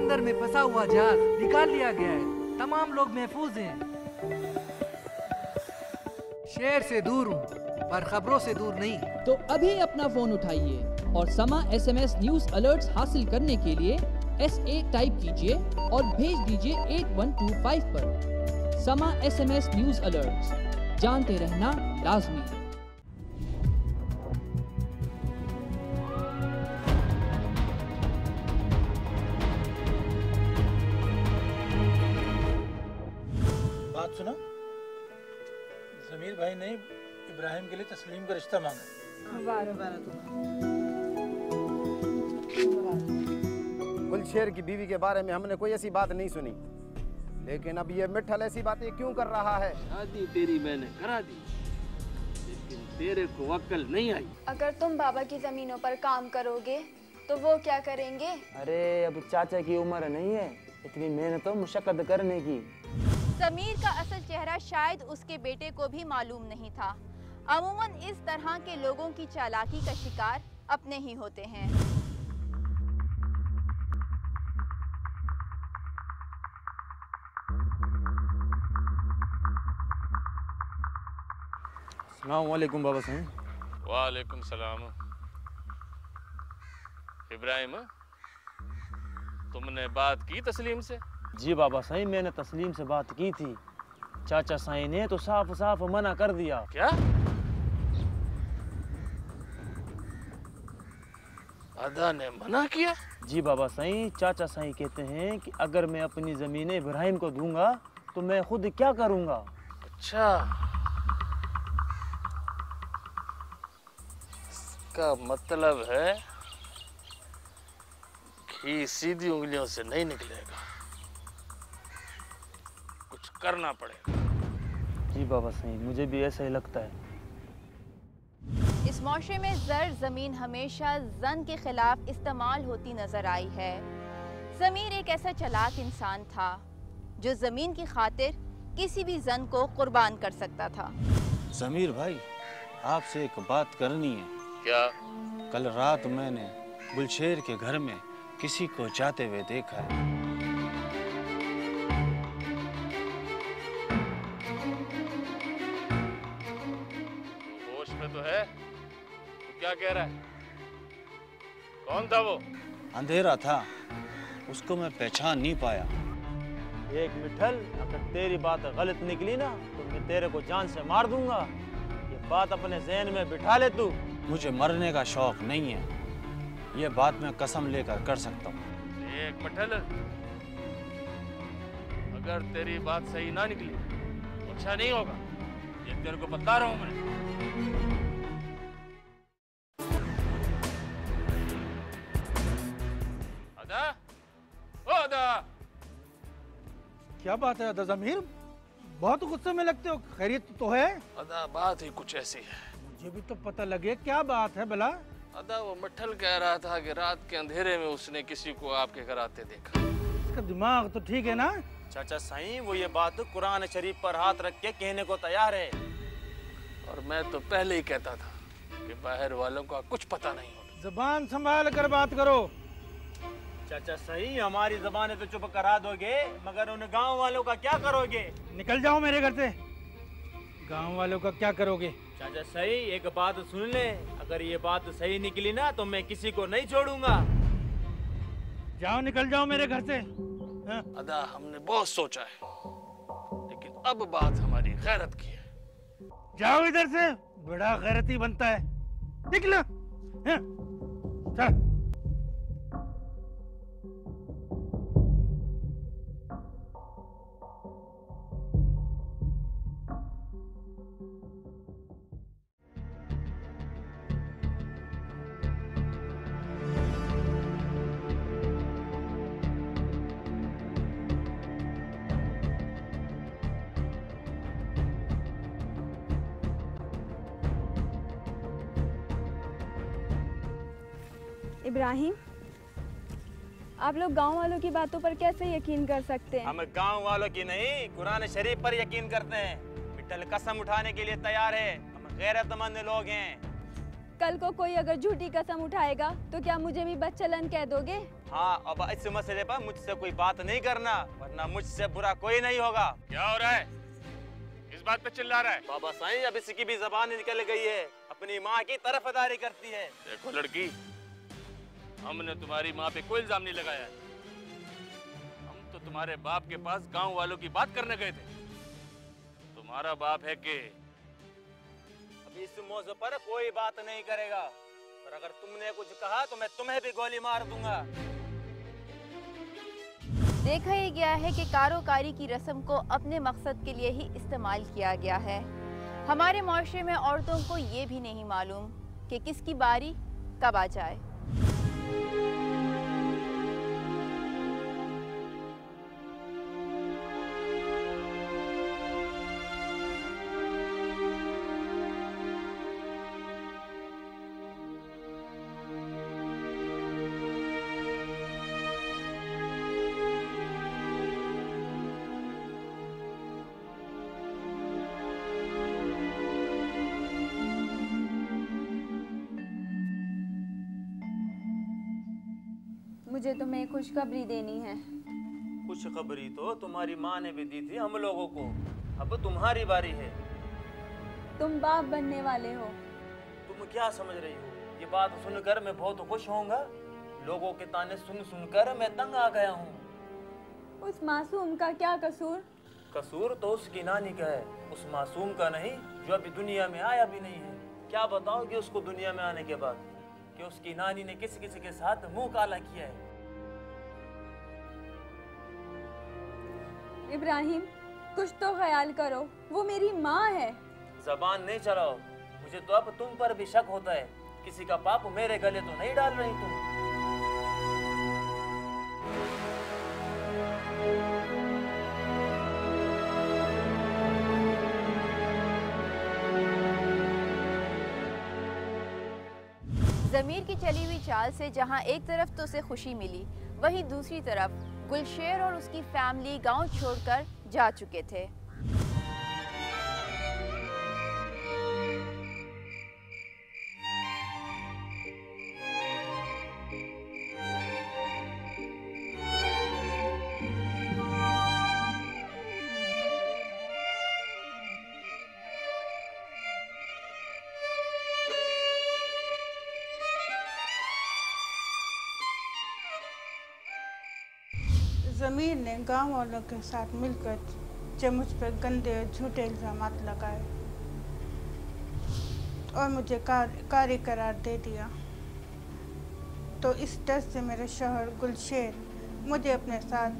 समंदर में फंसा हुआ जहाज निकाल लिया गया है। तमाम लोग महफूज हैं। शहर से दूर हूँ पर खबरों से दूर नहीं। तो अभी अपना फोन उठाइए और समा SMS न्यूज अलर्ट्स हासिल करने के लिए SA टाइप कीजिए और भेज दीजिए 8125 पर। समा SMS न्यूज अलर्ट्स, जानते रहना लाजमी। बात सुना, जमीर भाई ने इब्राहिम के लिए तस्लीम का रिश्ता मांगा। गुलशेर की बीवी के बारे में हमने कोई ऐसी बात नहीं सुनी, लेकिन अब ये मिठल ऐसी बातें क्यों कर रहा है? शादी तेरी मैंने करा दी, लेकिन तेरे को अक्ल नहीं आई। अगर तुम बाबा की जमीनों पर काम करोगे तो वो क्या करेंगे? अरे अब चाचा की उम्र नहीं है इतनी मेहनत और मुशक्कत करने की। समीर का असल चेहरा शायद उसके बेटे को भी मालूम नहीं था। अमूमन इस तरह के लोगों की चालाकी का शिकार अपने ही होते हैं। अस्सलाम वालेकुम बाबा साईं। वालेकुम सलाम। इब्राहिम, तुमने बात की तस्लीम से? जी बाबा साईं, मैंने तस्लीम से बात की थी। चाचा साईं ने तो साफ साफ मना कर दिया। क्या? अदा ने मना किया? जी बाबा साईं, चाचा साईं कहते हैं कि अगर मैं अपनी ज़मीनें इब्राहिम को दूंगा तो मैं खुद क्या करूंगा। अच्छा, इसका मतलब है घी सीधी उंगलियों से नहीं निकलेगा, कुछ करना पड़ेगा। जी बाबा साईं, मुझे भी ऐसा ही लगता है। इस माशरे में ज़र ज़मीन हमेशा जन के खिलाफ इस्तेमाल होती नजर आई है। ज़मीर एक ऐसा चालाक इंसान था जो ज़मीन की खातिर किसी भी जन को कुर्बान कर सकता था। ज़मीर भाई, आपसे एक बात करनी है। क्या? कल रात मैंने गुलशेर के घर में किसी को जाते हुए देखा है। होश में तो है? तो क्या कह रहा है? कौन था वो? अंधेरा था, उसको मैं पहचान नहीं पाया। एक मिठल, अगर तेरी बात गलत निकली ना तो मैं तेरे को जान से मार दूंगा। ये बात अपने ज़हन में बिठा ले तू। मुझे मरने का शौक नहीं है, ये बात मैं कसम लेकर कर सकता हूँ। एक मिठल, अगर तेरी बात सही ना निकली तो अच्छा नहीं होगा, ये तेरे को बता रहा हूँ मैं। अदा, ओ अदा। क्या बात है अदा ज़मीर, बहुत गुस्से में लगते हो। खैरियत तो है? अदा, बात ही कुछ ऐसी है। मुझे भी तो पता लगे क्या बात है भला। अदा, वो मिठल कह रहा था कि रात के अंधेरे में उसने किसी को आपके घर आते देखा। इसका दिमाग तो ठीक है ना? चाचा साईं, वो ये बात कुरान शरीफ पर हाथ रख के कहने को तैयार है। और मैं तो पहले ही कहता था कि बाहर वालों का कुछ पता नहीं होता। जुबान संभाल कर बात करो। चाचा साईं, हमारी ज़बानें तो चुप करा दोगे, मगर उन गांव वालों का क्या करोगे? निकल जाओ मेरे घर से। गांव वालों का क्या करोगे? चाचा साईं, एक बात सुन ले, अगर ये बात सही निकली ना तो मैं किसी को नहीं छोड़ूंगा। जाओ, निकल जाओ मेरे घर से। हाँ? अदा, हमने बहुत सोचा है, लेकिन अब बात हमारी गैरत की है। जाओ इधर से, बड़ा गैरती बनता है। निकलो। हाँ? चल। इब्राहिम, आप लोग गांव वालों की बातों पर कैसे यकीन कर सकते हैं? हम गांव वालों की नहीं, कुरान शरीफ पर यकीन करते हैं। मिठल कसम उठाने के लिए तैयार है, हम गैरतमंद लोग हैं। कल को कोई अगर झूठी कसम उठाएगा तो क्या मुझे भी बदचलन कह दोगे? हाँ, अब इस मसले पर मुझसे कोई बात नहीं करना, वरना मुझसे बुरा कोई नहीं होगा। क्या हो रहा है? इस बात पे चिल्ला रहा है? बाबा साईं, अब इसकी भी जबान निकल गई है, अपनी माँ की तरफदारी करती है। देखो लड़की, हमने तुम्हारी माँ पे कोई इल्जाम नहीं लगाया है। हम तो तुम्हारे बाप के पास गांव वालों की बात करने गए थे। तुम्हारा बाप है कि अभी इस मौजू पर कोई बात नहीं करेगा, और अगर तुमने कुछ कहा तो मैं तुम्हें भी गोली मार दूंगा। देखा ही गया है कि कारोकारी की रस्म को अपने मकसद के लिए ही इस्तेमाल किया गया है। हमारे माशरे में औरतों को ये भी नहीं मालूम कि किसकी बारी कब आ जाए। मुझे तुम्हें खुशखबरी देनी है। खुशखबरी तो तुम्हारी माँ ने भी दी थी हम लोगों को, अब तुम्हारी बारी है। तुम बाप बनने वाले हो। तुम क्या समझ रही हो? ये बात सुनकर मैं बहुत खुश होऊंगा। लोगों के ताने सुन सुनकर मैं तंग आ गया हूँ। उस मासूम का क्या कसूर? कसूर तो उसकी नानी का है, उस मासूम का नहीं जो अभी दुनिया में आया भी नहीं है। क्या बताओगे उसको दुनिया में आने के बाद कि उसकी नानी ने किसी किसी के साथ मुंह काला किया है। इब्राहिम, कुछ तो ख्याल करो, वो मेरी माँ है। जबान नहीं चलाओ, मुझे तो अब तुम पर भी शक होता है। किसी का पाप मेरे गले तो नहीं डाल रही तुम? ज़मीर की चली हुई चाल से जहां एक तरफ तो उसे खुशी मिली, वहीं दूसरी तरफ गुलशेर और उसकी फैमिली गांव छोड़कर जा चुके थे। ज़मीर ने गांव वालों के साथ मिलकर जब मुझ पर गंदे और झूठे इल्ज़ाम लगाए और मुझे कारी करार दे दिया, तो इस डर से मेरे शौहर गुलशेर मुझे अपने साथ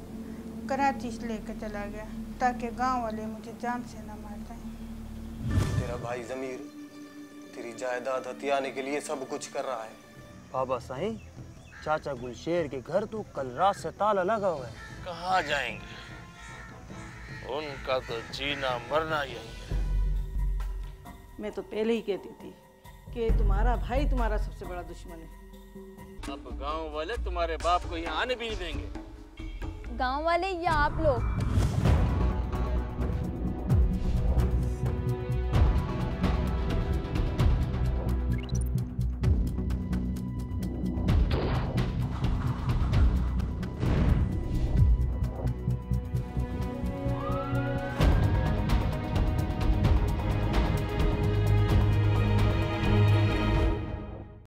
कराची लेकर चला गया ताकि गांव वाले मुझे जान से न मार दें। तेरा भाई ज़मीर तेरी जायदाद हथियाने के लिए सब कुछ कर रहा है। बाबा साईं, चाचा गुलशेर के घर तो कल रात से ताला लगा हुआ है। कहाँ जाएंगे? उनका तो जीना मरना यही है। मैं तो पहले ही कहती थी कि तुम्हारा भाई तुम्हारा सबसे बड़ा दुश्मन है। अब गांव वाले तुम्हारे बाप को यहाँ आने भी नहीं देंगे। गांव वाले या आप लोग?